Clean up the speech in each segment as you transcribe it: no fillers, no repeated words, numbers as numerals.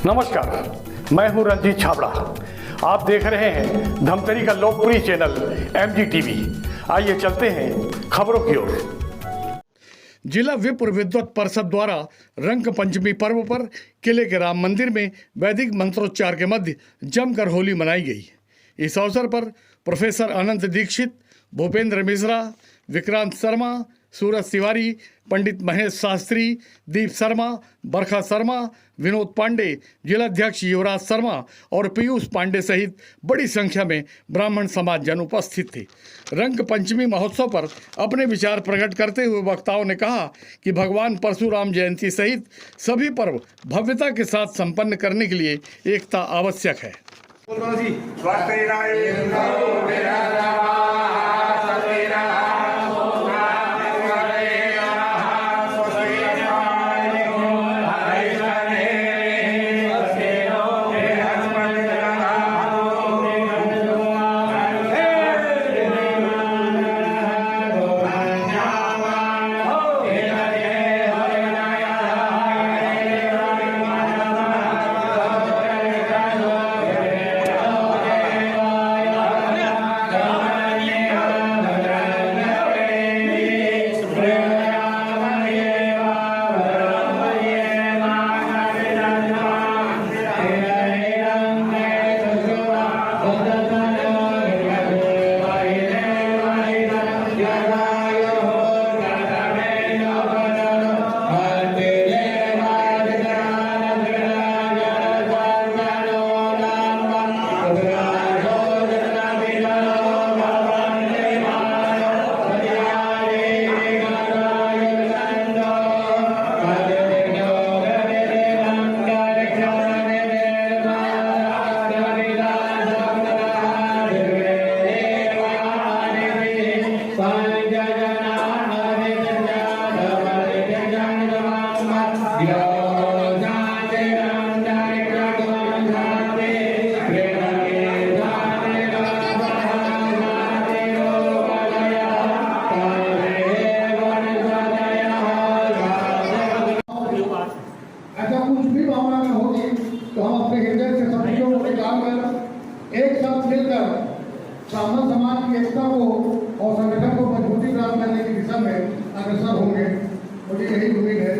नमस्कार, मैं हूं रंजीत छाबड़ा। आप देख रहे हैं धमतरी का लोकप्रिय चैनल MGTV। आइए चलते हैं खबरों की ओर। जिला विप्र विद्वत परिषद द्वारा रंग पंचमी पर्व पर किले के राम मंदिर में वैदिक मंत्रोच्चार के मध्य जमकर होली मनाई गई। इस अवसर पर प्रोफेसर अनंत दीक्षित, भूपेंद्र मिश्रा, विक्रांत शर्मा, सूरज तिवारी, पंडित महेश शास्त्री, दीप शर्मा, बरखा शर्मा, विनोद पांडे, जिलाध्यक्ष युवराज शर्मा और पीयूष पांडे सहित बड़ी संख्या में ब्राह्मण समाज जन उपस्थित थे। रंग पंचमी महोत्सव पर अपने विचार प्रकट करते हुए वक्ताओं ने कहा कि भगवान परशुराम जयंती सहित सभी पर्व भव्यता के साथ संपन्न करने के लिए एकता आवश्यक है। एक साथ मिलकर ब्राह्मण समाज की एकता को और संगठन को मजबूती प्राप्त करने की दिशा में अग्रसर होंगे। मुझे यही उम्मीद है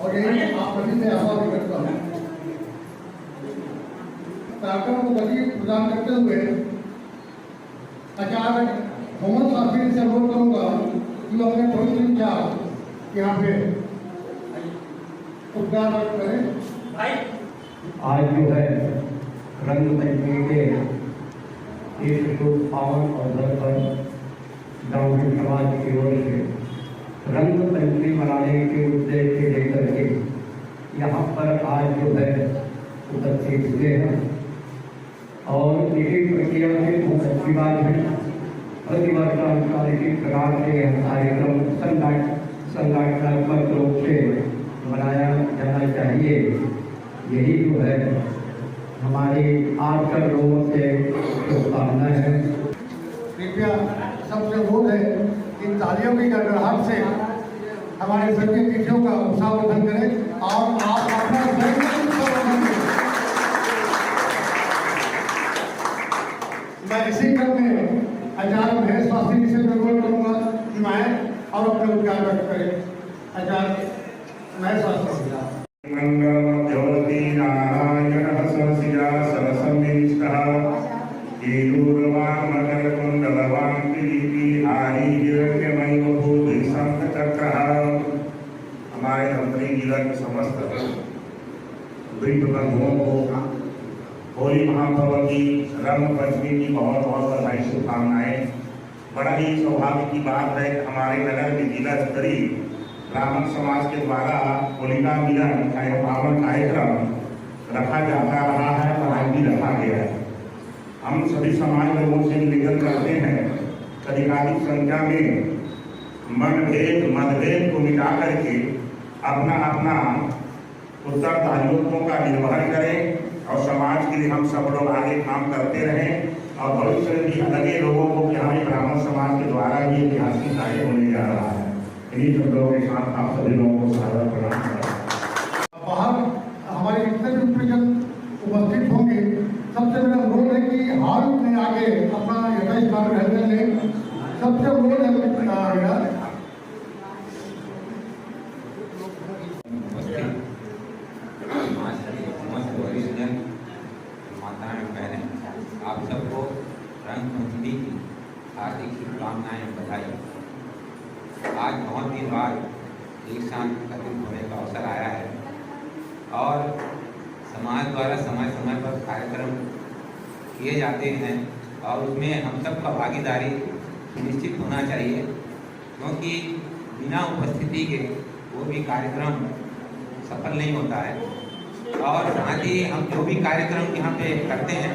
और यही आप सभी से आशा भी करता हूँ। कार्यक्रम को गति प्रदान करते हुए आचार्य मोहम्मद शास्त्री से अनुरोध करूँगा कि वो अपने पवित्र विचार यहाँ पे उद्गार करें। आज जो है रंग पंचमी के एक शुभ पावन अवसर पर ब्राह्मण समाज की ओर से रंग पंचमी मनाने के उद्देश्य लेकर के यहाँ पर आज जो है उपस्थित हुए हैं और इसी प्रक्रिया से बहुत अच्छी बात है। प्रतिवर्ष अनुसार इसी प्रकार के कार्यक्रम संगठनात्मक रूप से मनाया जाना चाहिए। यही जो है हमारी आजकल लोगों से शुभकामना है। कृपया सबसे अनुरोध है कि तालियों की गड़गड़ाहट से हमारे सभी अतिथियों का उत्साहवर्धन करें और आप अपना मैं इसी क्रम में आचार्य महेश शास्त्री से अनुरोध करूँगा कि मैं और अपने उद्गार व्यक्त करें। आचार्य महेश शास्त्री हमारे धमतरी जिला के समस्त वृद्ध बंधुओं को होली महापर्व की रंग पंचमी की बहुत बहुत बधाई शुभकामनाएं। बड़ा ही सौभाग्य की बात है कि हमारे नगर में जिला स्तरीय ब्राह्मण समाज के द्वारा होलिका मिलन पावन कार्यक्रम रखा जाता रहा है और आज भी रखा गया है। हम सभी समाज लोगों से निवेदन करते हैं अधिकाधिक संख्या में मतभेद को मिटा करके अपना अपना उत्तरदायित्वों का निर्वहन करें और समाज के लिए हम सब लोग आगे काम करते रहें और भविष्य में भी लगे लोगों को कि हमें ब्राह्मण समाज के द्वारा भी ऐतिहासिक कार्य होने जा रहा है। इन्हीं शब्दों के साथ आप सभी लोगों को सादर प्रणाम करता हूं। बाहर हमारे जितने भी प्रियजन उपस्थित होंगे। सबसे मेरा अनुरोध है कि हाल में आगे अपना यथास्थान ग्रहण कर लें। सबसे अनुरोध है मेरा माताएं बहनें, आप सबको रंग पंचमी की हार्दिक शुभकामनाएं बधाई। आज बहुत दिन बाद एक साथ एकत्रित होने का अवसर आया है और समाज द्वारा समय समय पर कार्यक्रम किए जाते हैं और उसमें हम सबका भागीदारी सुनिश्चित होना चाहिए, क्योंकि बिना उपस्थिति के वो भी कार्यक्रम सफल नहीं होता है। और साथ ही हम जो भी कार्यक्रम यहाँ पे करते हैं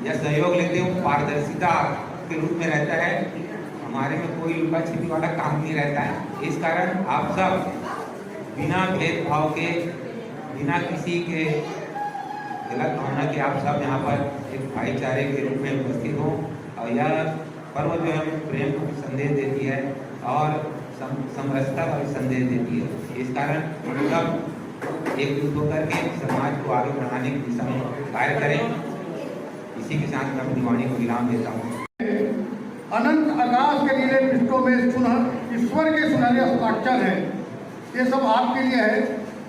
या सहयोग लेते हैं वो पारदर्शिता के रूप में रहता है, हमारे में कोई लुका छिपी वाला काम नहीं रहता है। इस कारण आप सब बिना भेदभाव के, बिना किसी के गलत भावना के आप सब यहाँ पर एक भाईचारे के रूप में उपस्थित हों और यह पर्व जो है प्रेम को भी संदेश देती है और समरसता का भी संदेश देती है। इस कारण हम सब एकजुट होकर के समाज को आगे बढ़ाने की दिशा में कार्य करें। इसी के साथ मैं अपनी वाणी को विराम देता हूँ। अनंत आकाश के नीले पृष्ठों में ईश्वर के सुनहरे हस्ताक्षर हैं। ये सब आपके लिए है,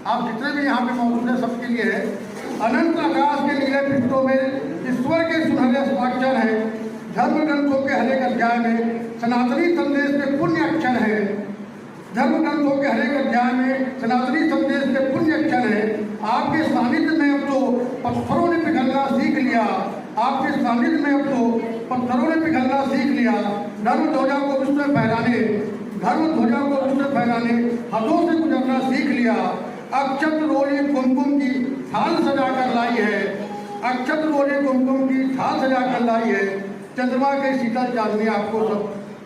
आप जितने भी यहाँ पे मौजूद हैं सबके लिए है। अनंत आकाश के नीले पृष्ठों में ईश्वर के सुनहरे हस्ताक्षर हैं। धर्म ग्रंथों के हर एक अध्याय में सनातनी संदेश के पुण्य अक्षर हैं। धर्म ग्रंथों के हर एक अध्याय में सनातनी संदेश के पुण्य अक्षर हैं। आपके सानिध्य में अब तो पत्थरों ने पिघलना सीख लिया। आपके सानिध्य में अब तो पत्थरों ने पिघलना सीख लिया। धर्म ध्वजा को विश्व में फहराने, हदों से गुजरना सीख लिया। अक्षत रोली कुमकुम की थाल सजा कर लाई है। अक्षत रोली कुमकुम की थाल सजा कर लाई है। चंद्रमा के शीतल चांदनी आपको सब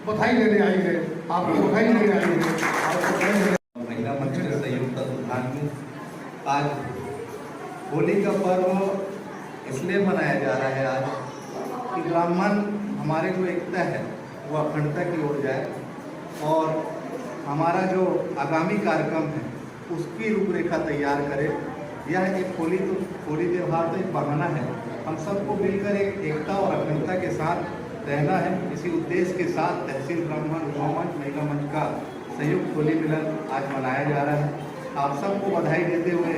बधाई देने आई है, आपको बधाई देने आई है। महिला मंच के संयुक्त तत्वाधान में आज होली का पर्व इसलिए मनाया जा रहा है आज कि ब्राह्मण हमारे जो एकता है वो अखंडता की ओर जाए और हमारा जो आगामी कार्यक्रम है उसकी रूपरेखा तैयार करे। यह एक होली त्यौहार तो एक बहाना है, हम सबको मिलकर एक एकता और अखंडता के साथ रहना है। इसी उद्देश्य के साथ तहसील ब्राह्मण युवा मंच महिला मंच का संयुक्त होली मिलन आज मनाया जा रहा है। आप सबको बधाई देते हुए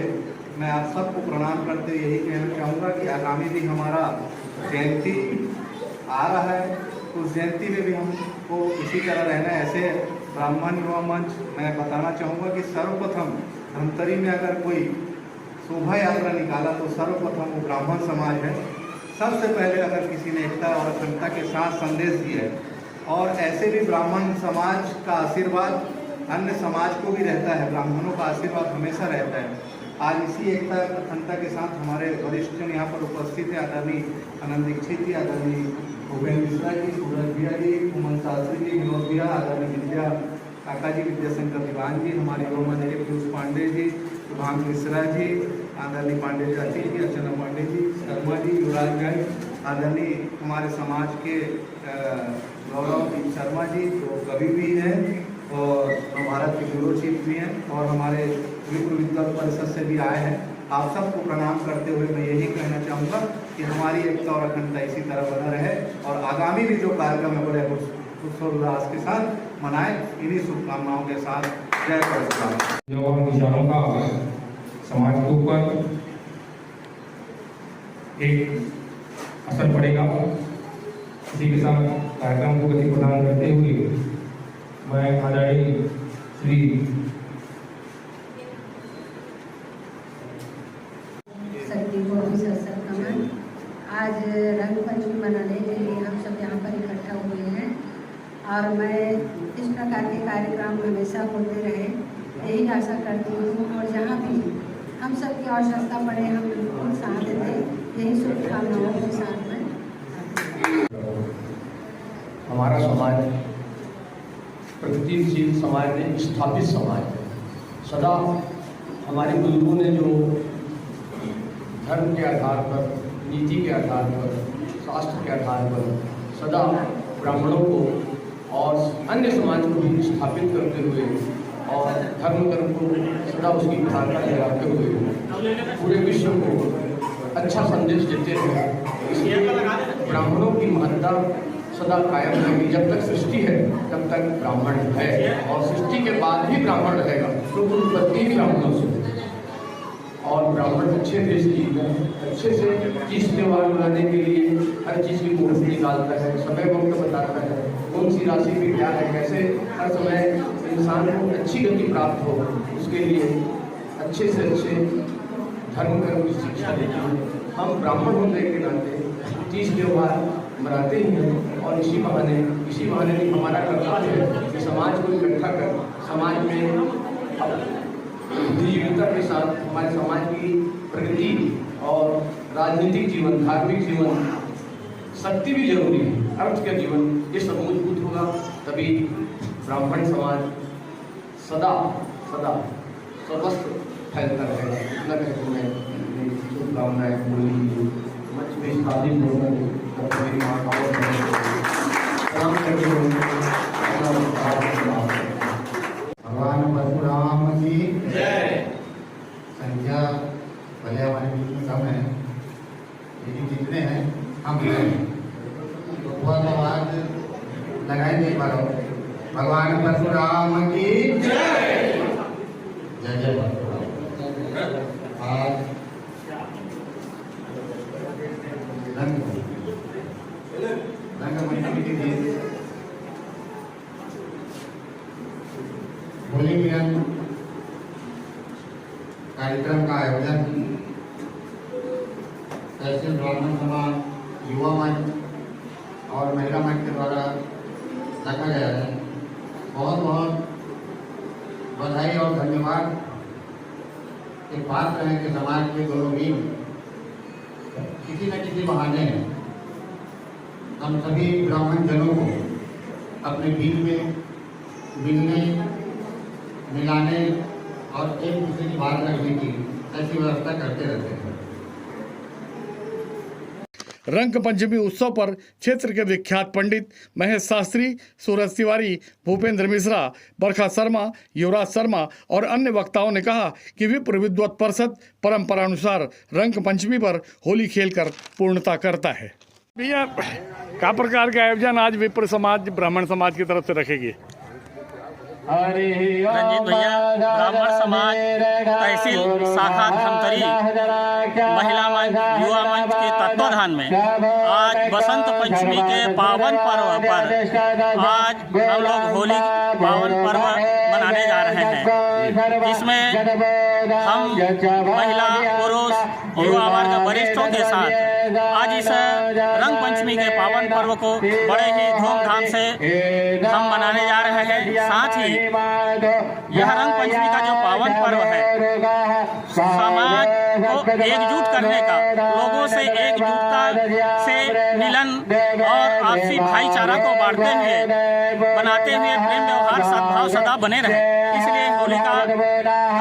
मैं आप सबको प्रणाम करते हुए यही कहना चाहूँगा कि आगामी भी हमारा जयंती आ रहा है, उस जयंती में भी हमको इसी तरह रहना है। ऐसे ब्राह्मण युवा मंच मैं बताना चाहूँगा कि सर्वप्रथम धमतरी में अगर कोई शोभा यात्रा निकाला तो सर्वप्रथम वो ब्राह्मण समाज है। सबसे पहले अगर किसी ने एकता और अखंडता के साथ संदेश दिया है और ऐसे भी ब्राह्मण समाज का आशीर्वाद अन्य समाज को भी रहता है, ब्राह्मणों का आशीर्वाद हमेशा रहता है। आज इसी एकता अखंडता के साथ हमारे वरिष्ठ जन यहाँ पर उपस्थित हैं, आदरणीय आनंद दीक्षित जी, आदरणीय भूपेन्द्र मिश्रा जी, सूरज भैया जी, उमन शास्त्री जी, विनोद भैया, आदरणीय विद्या काका जी, विद्याशंकर दीवान जी, हमारे युवा मंच के पीयूष पांडे जी, शुभांग मिश्रा जी, आदरणीय पांडे चाची जी, अर्चना पांडे जी, शर्मा जी, युवराज भाई, आदरणीय हमारे समाज के गौरव शर्मा जी जो कवि भी हैं और भारत के ब्यूरो चीफ भी हैं और हमारे विप्र विद्वत परिषद से भी आए हैं। आप सबको प्रणाम करते हुए मैं यही कहना चाहूँगा कि हमारी एकता और अखंडता इसी तरह बना रहे और आगामी भी जो कार्यक्रम है बड़े हर्षोल्लास के साथ मनाएं। इन्हीं शुभकामनाओं के साथ जय परशुराम। जो हम विचारों का समाज के ऊपर एक असर पड़ेगा, इसी के साथ कार्यक्रम को गति प्रदान करते हुए मैं आदरणीय श्री आज रंग पंचमी मनाने के लिए हम सब यहाँ पर इकट्ठा हुए हैं और मैं इस प्रकार के कार्यक्रम हमेशा होते रहे यही आशा करती हूँ और जहाँ भी हम सब की आवश्यकता पड़े हम बिल्कुल साथ दें, यही शुभकामनाओं के साथ में। हमारा समाज प्रगतिशील समाज है, स्थापित समाज है। सदा हमारे बुजुर्गों ने जो धर्म के आधार पर, नीति के आधार पर, शास्त्र के आधार पर सदा ब्राह्मणों को और अन्य समाज को भी स्थापित करते हुए और धर्म को सदा उसकी प्रार्थना जगाते हुए पूरे विश्व को अच्छा संदेश देते हैं। इसलिए ब्राह्मणों की महत्ता सदा कायम रहेगी। जब तक सृष्टि है तब तक ब्राह्मण है, और सृष्टि के बाद भी ब्राह्मण रहेगा, क्योंकि उत्पत्ति ही ब्राह्मणों से। और ब्राह्मण अच्छे देश की अच्छे से चीज त्यौहार मनाने के लिए हर चीज़ की मुहूर्त निकालता है, समय वक्त बताता है, कौन सी राशि पे क्या है, कैसे हर समय इंसान को अच्छी गति प्राप्त हो, उसके लिए अच्छे से अच्छे धर्म कर्म की शिक्षा देते हैं। हम ब्राह्मण होने के नाते तीज त्यौहार मनाते ही हैं, और इसी बहाने हमारा कर्तव्य है कि समाज को इकट्ठा कर समाज में बुद्धिजीविता के साथ हमारे समाज की प्रगति और राजनीतिक जीवन, धार्मिक जीवन, शक्ति भी जरूरी है, अर्थ का जीवन, ये सब मजबूत होगा, तभी ब्राह्मण समाज सदा सदा सर्वस्व फैलता रहेगा। इतना कहकर मैं शुभकामनाएं बोली मंच में शादी लोगों को मेरी माँ का भगवान परशुराम की जय। संख्या भले हमारे बीच में कम है, लेकिन जितने हैं हम हैं, तो बहुत आवाज लगाई नहीं पा रहा। भगवान परशुराम की जय। जय जय परशुराम। आज रंगपंचमी के दिन होली मिलन कार्यक्रम का आयोजन तहसील ब्राह्मण समाज, युवा मंच और महिला मंच के द्वारा रखा गया है। बहुत बहुत बधाई और धन्यवाद के पात्र हैं कि समाज के दोनों भी किसी न किसी बहाने हम सभी ब्राह्मण जनों को अपने बीच में मिलने, मिलाने और एक दूसरे की बात रखने की ऐसी व्यवस्था करते रहते हैं। रंग पंचमी उत्सव पर क्षेत्र के विख्यात पंडित महेश शास्त्री, सूरज तिवारी, भूपेंद्र मिश्रा, बरखा शर्मा, युवराज शर्मा और अन्य वक्ताओं ने कहा कि विप्र विद्वत परिषद परंपरानुसार रंग पंचमी पर होली खेलकर पूर्णता करता है। भैया, क्या प्रकार का आयोजन आज विप्र समाज, ब्राह्मण समाज की तरफ से रखेगी? रंजीत भैया, ब्राह्मण समाज तहसील शाखा धमतरी महिला मंच, युवा मंच के तत्वाधान में आज बसंत पंचमी के पावन पर्व पर आज हम लोग होली पावन पर्व मनाने जा रहे हैं। इसमें हम महिला, पुरुष, युवा वर्ग, वरिष्ठों के साथ आज इस रंग पंचमी के पावन पर्व को बड़े ही धूमधाम से हम मनाने जा रहे हैं। साथ ही यह रंग पंचमी का जो पावन पर्व है, समाज को एकजुट करने का, लोगों से एकजुटता से मिलन और आपसी भाईचारा को बांटते हुए, बनाते हुए प्रेम व्यवहार सद्भाव सदा बने रहे। इसलिए होली का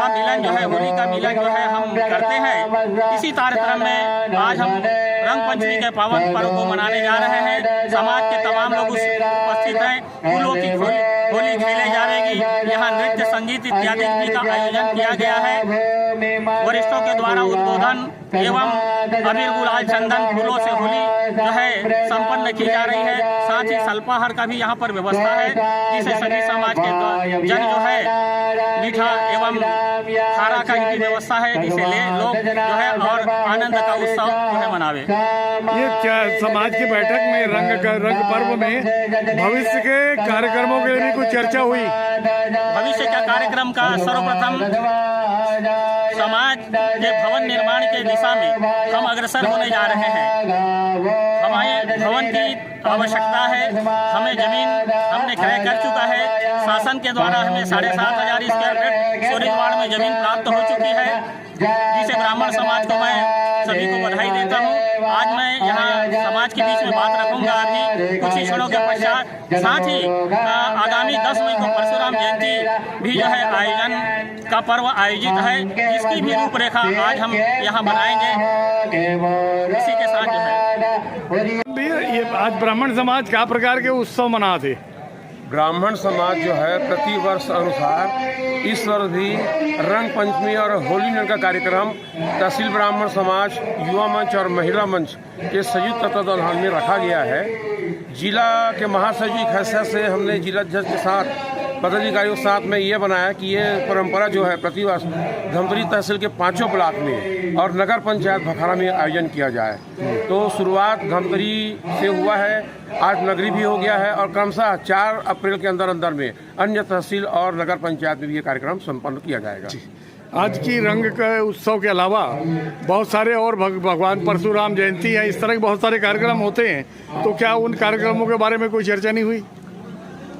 मिलन जो है, होली का मिलन जो है हम करते हैं। इसी कार्यक्रम में आज हम रंग पंचमी के पावन पर्व को मनाने जा रहे हैं। समाज के तमाम लोग उपस्थित हैं। फूलों की होली खेले जाएगी। यहाँ नृत्य, संगीत इत्यादि का आयोजन किया गया है। वरिष्ठों के द्वारा उद्बोधन एवं अबीर गुलाल चंदन फूलों से होली जो है संपन्न की जा रही है। साथ ही अल्पाहार का भी यहाँ पर व्यवस्था है, जिसे सभी समाज के जन जो है मीठा एवं खारा का की व्यवस्था है, जिसे ले लोग जो है और आनंद का उत्सव जो है मनावे। ये क्या समाज की बैठक में रंग पर्व में भविष्य के कार्यक्रमों के लिए भी कुछ चर्चा हुई? भविष्य का कार्यक्रम का सर्वप्रथम समाज के भवन निर्माण के दिशा में हम अग्रसर होने जा रहे हैं। हमारे भवन की आवश्यकता है। हमें जमीन हमने क्रय कर चुका है। शासन के द्वारा हमें 7,500 स्क्वायर फीट सूरजवाड़ में जमीन प्राप्त हो चुकी है, जिसे ब्राह्मण समाज को मैं सभी को बधाई देता हूँ। आज मैं यहाँ समाज के बीच में बात रखूंगा अभी कुछ ही क्षणों के पश्चात। साथ ही आगामी 10 मई को परशुराम जयंती भी जो है आयोजन का पर्व आयोजित है, इसकी भी रूपरेखा आज हम यहाँ बनाएंगे। इसी के साथ जो है ये आज ब्राह्मण समाज क्या प्रकार के उत्सव मनाते? ब्राह्मण समाज जो है प्रति वर्ष अनुसार इस वर्ष भी रंग पंचमी और होली मिलन का कार्यक्रम तहसील ब्राह्मण समाज, युवा मंच और महिला मंच के संयुक्त तत्वावधान में रखा गया है। जिला के महासचिव की हैसियत से हमने जिला जज के साथ पदाधिकारियों के साथ में ये बनाया कि ये परंपरा जो है प्रतिवर्ष धमतरी तहसील के 5 ब्लॉक में और नगर पंचायत भखारा में आयोजन किया जाए। तो शुरुआत धमतरी से हुआ है, आज नगरी भी हो गया है और क्रमशः 4 अप्रैल के अंदर में अन्य तहसील और नगर पंचायत में भी ये कार्यक्रम संपन्न किया जाएगा। आज की रंग के उत्सव के अलावा बहुत सारे और भगवान परशुराम जयंती है, इस तरह के बहुत सारे कार्यक्रम होते हैं, तो क्या उन कार्यक्रमों के बारे में कोई चर्चा नहीं हुई?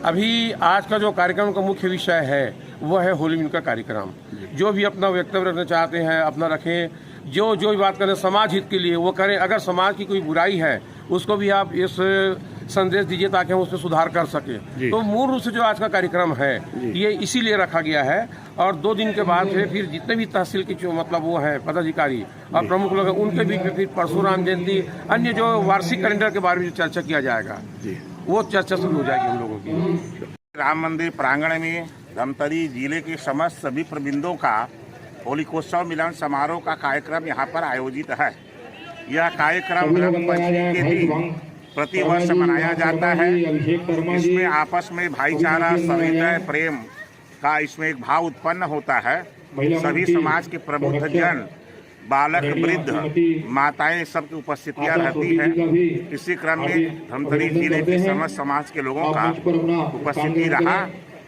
अभी आज का जो कार्यक्रम का मुख्य विषय है वह है होली मिलन का कार्यक्रम। जो भी अपना वक्तव्य रखना चाहते हैं अपना रखें, जो भी बात करें समाज हित के लिए वो करें। अगर समाज की कोई बुराई है उसको भी आप इस संदेश दीजिए ताकि हम उसमें सुधार कर सकें। तो मूल रूप से जो आज का कार्यक्रम है ये इसीलिए रखा गया है और 2 दिन के बाद फिर जितने भी तहसील के जो मतलब वो हैं पदाधिकारी और प्रमुख लोग हैं उनके बीच में फिर परशुराम जयंती अन्य जो वार्षिक कैलेंडर के बारे में चर्चा किया जाएगा, वो चर्चा शुरू हो जाएगी हम लोगों की। राम मंदिर प्रांगण में धमतरी जिले के समस्त सभी प्रबंधों का होलिकोत्सव मिलन समारोह का कार्यक्रम यहाँ पर आयोजित है। यह कार्यक्रम रंग पंचमी के दिन प्रतिवर्ष मनाया जाता है। इसमें आपस में भाईचारा, सौहार्द, प्रेम का इसमें एक भाव उत्पन्न होता है। सभी समाज के प्रबुद्ध जन, बालक, वृद्ध, माताएं सबकी उपस्थितियां रहती हैं। इसी क्रम में धमतरी जिले के समस्त समाज के लोगों का उपस्थिति रहा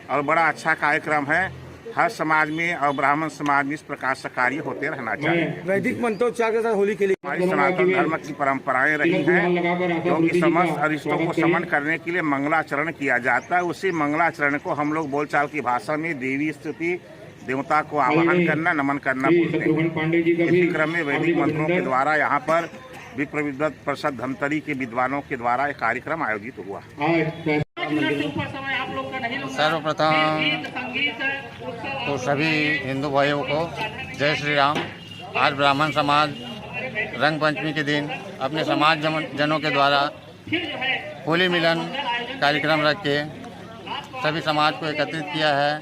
और बड़ा अच्छा कार्यक्रम है। हर समाज में और ब्राह्मण समाज में इस प्रकार से कार्य होते रहना चाहिए। वैदिक मंत्रोच्चार के साथ होली खेली हमारी सनातन धर्म की परंपराएं रही हैं, क्योंकि समस्त अरिष्टों को समन करने के लिए मंगलाचरण किया जाता है। उसी मंगलाचरण को हम लोग बोलचाल की भाषा में देवी स्तुति, देवता को आवाहन करना, नमन करना बोलते हैं। इसी क्रम में वैदिक मंत्रों के द्वारा यहाँ पर विप्र विद्वत परिषद धमतरी के विद्वानों के द्वारा एक कार्यक्रम आयोजित हुआ। सर्वप्रथम तो सभी हिंदू भाइयों को जय श्री राम। आज ब्राह्मण समाज रंग पंचमी के दिन अपने समाज जनों के द्वारा होली मिलन कार्यक्रम रख के सभी समाज को एकत्रित किया है।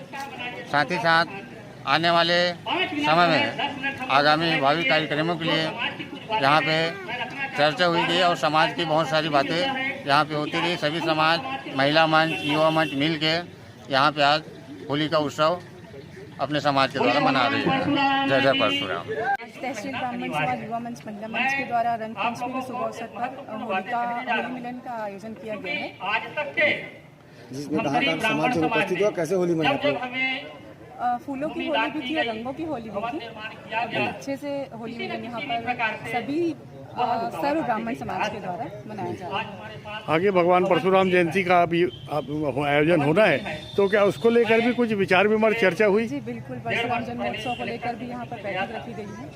साथ ही साथ आने वाले समय में आगामी भावी कार्यक्रमों के लिए यहाँ पे चर्चा हुई थी और समाज की बहुत सारी बातें यहाँ पे होती रही। सभी समाज, महिला मंच, युवा मंच मिल के यहाँ पे आज होली का उत्सव अपने समाज के द्वारा मना रही है। जय जय परशुराम। तहसील ब्राह्मण समाज, युवा मंच, महिला मंच के द्वारा रंग पंचमी के शुभ अवसर पर होली मिलन का आयोजन किया गया है, जिसमें कहाँ समाज से उपस्थित हुआ। कैसे होली मनाते हो? फूलों की होली भी थी और रंगों की होली भी थी। अच्छे से होली मिलन यहाँ पर सभी सर्व ब्राह्मण समाज के द्वारा मनाया जा रहा है। आगे भगवान परशुराम जयंती का भी आयोजन होना है, तो क्या उसको लेकर भी कुछ विचार विमर्श चर्चा हुई? जी बिल्कुल, परशुराम जन्मोत्सव को लेकर भी यहाँ पर बैठक रखी गई है।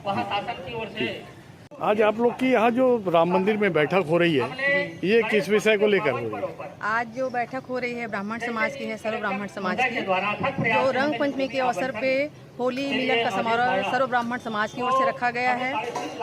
वहाँ शासन की ओर से आज आप लोग की यहाँ जो राम मंदिर में बैठक हो रही है, ये किस विषय को लेकर हो रही है? आज जो बैठक हो रही है ब्राह्मण समाज की है, सर्व ब्राह्मण समाज की, जो रंग पंचमी के अवसर पे होली मिलन का समारोह सर्व ब्राह्मण समाज की ओर से रखा गया है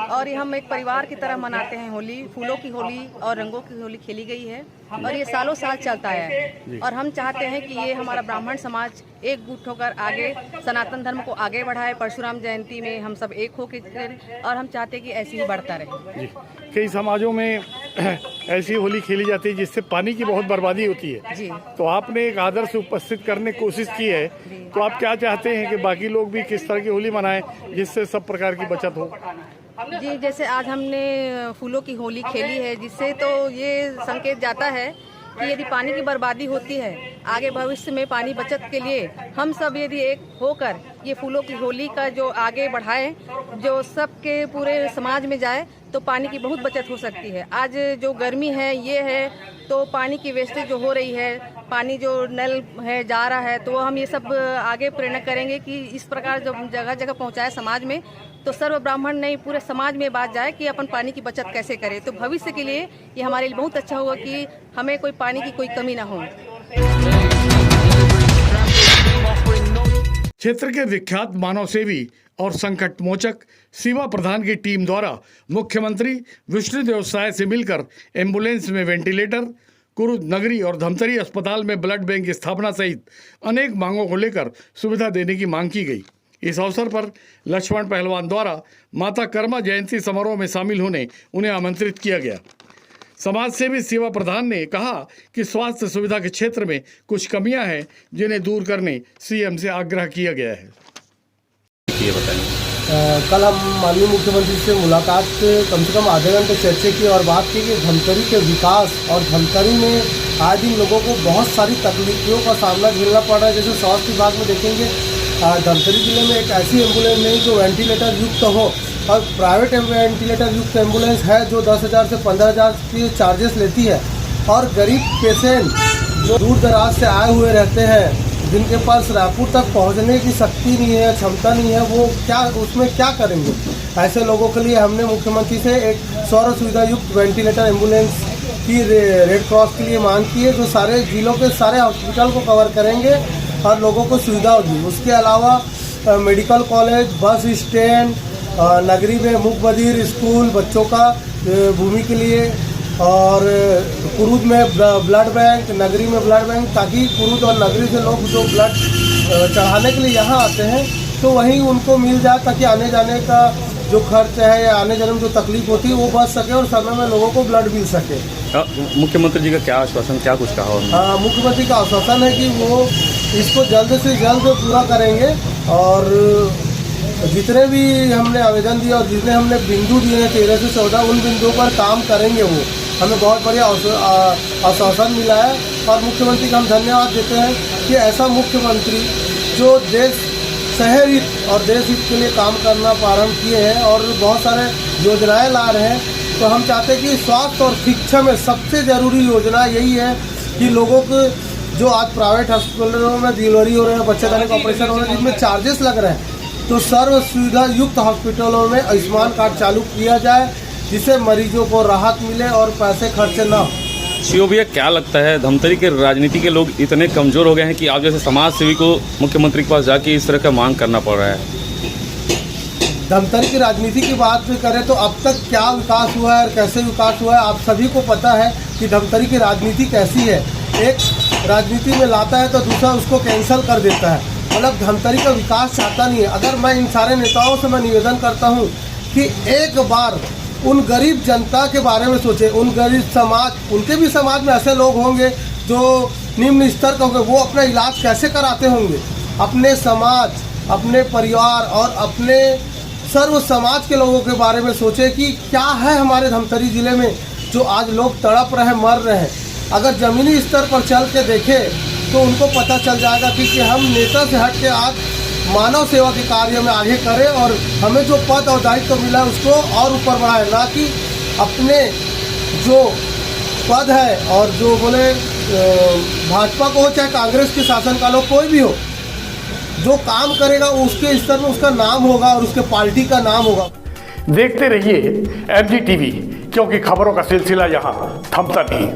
और ये हम एक परिवार की तरह मनाते हैं। होली फूलों की होली और रंगों की होली खेली गई है और ये सालों साल चलता है और हम चाहते हैं कि ये हमारा ब्राह्मण समाज एकजुट होकर आगे सनातन धर्म को आगे बढ़ाए। परशुराम जयंती में हम सब एक होकर करें और हम चाहते हैं कि ऐसे ही बढ़ता रहे। कई समाजों में ऐसी होली खेली जाती है जिससे पानी की बहुत बर्बादी होती है जी। तो आपने एक आदर्श उपस्थित करने की कोशिश की है, तो आप क्या चाहते हैं कि बाकी लोग भी किस तरह की होली मनाएं जिससे सब प्रकार की बचत हो? जी, जैसे आज हमने फूलों की होली खेली है, जिससे तो ये संकेत जाता है कि यदि पानी की बर्बादी होती है, आगे भविष्य में पानी बचत के लिए हम सब यदि एक होकर ये फूलों की होली का जो आगे बढ़ाएं, जो सबके पूरे समाज में जाए, तो पानी की बहुत बचत हो सकती है। आज जो गर्मी है ये है, तो पानी की वेस्टेज जो हो रही है, पानी जो नल है जा रहा है, तो हम ये सब आगे प्रेरणा करेंगे कि इस प्रकार जब जगह जगह पहुंचाए समाज में, तो सर्व ब्राह्मण नहीं पूरे समाज में बात जाए कि अपन पानी की बचत कैसे करें। तो भविष्य के लिए ये हमारे लिए बहुत अच्छा होगा कि हमें कोई पानी की कोई कमी ना हो। क्षेत्र के विख्यात मानव सेवी और संकट मोचक सीमा प्रधान की टीम द्वारा मुख्यमंत्री विष्णुदेव साय से मिलकर एम्बुलेंस में वेंटिलेटर, कुरुद नगरी और धमतरी अस्पताल में ब्लड बैंक की स्थापना सहित अनेक मांगों को लेकर सुविधा देने की मांग की गई। इस अवसर पर लक्ष्मण पहलवान द्वारा माता कर्मा जयंती समारोह में शामिल होने उन्हें आमंत्रित किया गया। समाज सेवी सेवा प्रधान ने कहा कि स्वास्थ्य सुविधा के क्षेत्र में कुछ कमियां हैं जिन्हें दूर करने सीएम से आग्रह किया गया है। ये बताएं। कल हम माननीय मुख्यमंत्री से मुलाकात कम से कम आधे घंटे चर्चा की और बात की कि धमतरी के विकास और धमतरी में आज इन लोगों को बहुत सारी तकलीफों का सामना झेलना पड़ रहा है। जैसे स्वास्थ्य विभाग में देखेंगे धमतरी जिले में एक ऐसी एम्बुलेंस नहीं जो वेंटिलेटर युक्त हो, और प्राइवेट वेंटिलेटर युक्त एम्बुलेंस है जो 10,000 से 15,000 की चार्जेस लेती है। और गरीब पेशेंट जो दूर दराज से आए हुए रहते हैं, जिनके पास रायपुर तक पहुंचने की शक्ति नहीं है, क्षमता नहीं है, वो क्या उसमें क्या करेंगे? ऐसे लोगों के लिए हमने मुख्यमंत्री से एक सौर सुविधा युक्त वेंटिलेटर एम्बुलेंस की रेड क्रॉस के लिए मांग की है, जो सारे जिलों के सारे हॉस्पिटल को कवर करेंगे और लोगों को सुविधा होगी। उसके अलावा मेडिकल कॉलेज, बस स्टैंड, नगरी में मूक बधिर स्कूल बच्चों का भूमि के लिए, और कुरुद में ब्लड बैंक, नगरी में ब्लड बैंक, ताकि कुरुद और नगरी से लोग जो ब्लड चढ़ाने के लिए यहाँ आते हैं तो वहीं उनको मिल जाए, ताकि आने जाने का जो खर्च है या आने जाने में जो तकलीफ होती है वो बच सके और समय में लोगों को ब्लड मिल सके। मुख्यमंत्री जी का क्या आश्वासन, क्या कुछ कहा? हाँ, मुख्यमंत्री का आश्वासन है कि वो इसको जल्द से जल्द पूरा करेंगे और जितने भी हमने आवेदन दिए और जितने हमने बिंदु दिए हैं 13 से 14 उन बिंदुओं पर काम करेंगे। वो हमें बहुत बढ़िया आश्वासन मिला है और मुख्यमंत्री का हम धन्यवाद देते हैं कि ऐसा मुख्यमंत्री जो देश शहर हित और देश हित के लिए काम करना प्रारंभ किए हैं और बहुत सारे योजनाएं ला रहे हैं। तो हम चाहते हैं कि स्वास्थ्य और शिक्षा में सबसे ज़रूरी योजना यही है कि लोगों को जो आज प्राइवेट हॉस्पिटलों में डिलीवरी हो रहे हैं, बच्चेदानी का ऑपरेशन हो रहे हैं, जिसमें चार्जेस लग रहे हैं, तो सर्व सुविधा युक्त हॉस्पिटलों में आयुष्मान कार्ड चालू किया जाए, जिससे मरीजों को राहत मिले और पैसे खर्चे ना हो। सीओ भैया, क्या लगता है धमतरी के राजनीति के लोग इतने कमजोर हो गए हैं कि आप जैसे समाज सेवी को मुख्यमंत्री के पास जाके इस तरह का मांग करना पड़ रहा है? धमतरी की राजनीति की बात भी करें तो अब तक क्या विकास हुआ है और कैसे विकास हुआ है आप सभी को पता है कि धमतरी की राजनीति कैसी है। एक राजनीति में लाता है तो दूसरा उसको कैंसिल कर देता है, मतलब धमतरी का विकास चाहता नहीं है। अगर मैं इन सारे नेताओं से मैं निवेदन करता हूँ कि एक बार उन गरीब जनता के बारे में सोचे, उन गरीब समाज, उनके भी समाज में ऐसे लोग होंगे जो निम्न स्तर के होंगे, वो अपना इलाज कैसे कराते होंगे। अपने समाज, अपने परिवार और अपने सर्व समाज के लोगों के बारे में सोचे कि क्या है हमारे धमतरी ज़िले में जो आज लोग तड़प रहे, मर रहे हैं। अगर ज़मीनी स्तर पर चल के देखें तो उनको पता चल जाएगा कि हम नेता से हट के आज मानव सेवा के कार्य में आगे करें और हमें जो पद और दायित्व मिला है उसको और ऊपर बढ़ाएं, ना कि अपने जो पद है और जो बोले भाजपा को हो चाहे कांग्रेस के शासन का लोग कोई भी हो, जो काम करेगा उसके स्तर में उसका नाम होगा और उसके पार्टी का नाम होगा। देखते रहिए MG TV, क्योंकि खबरों का सिलसिला यहाँ थमता नहीं।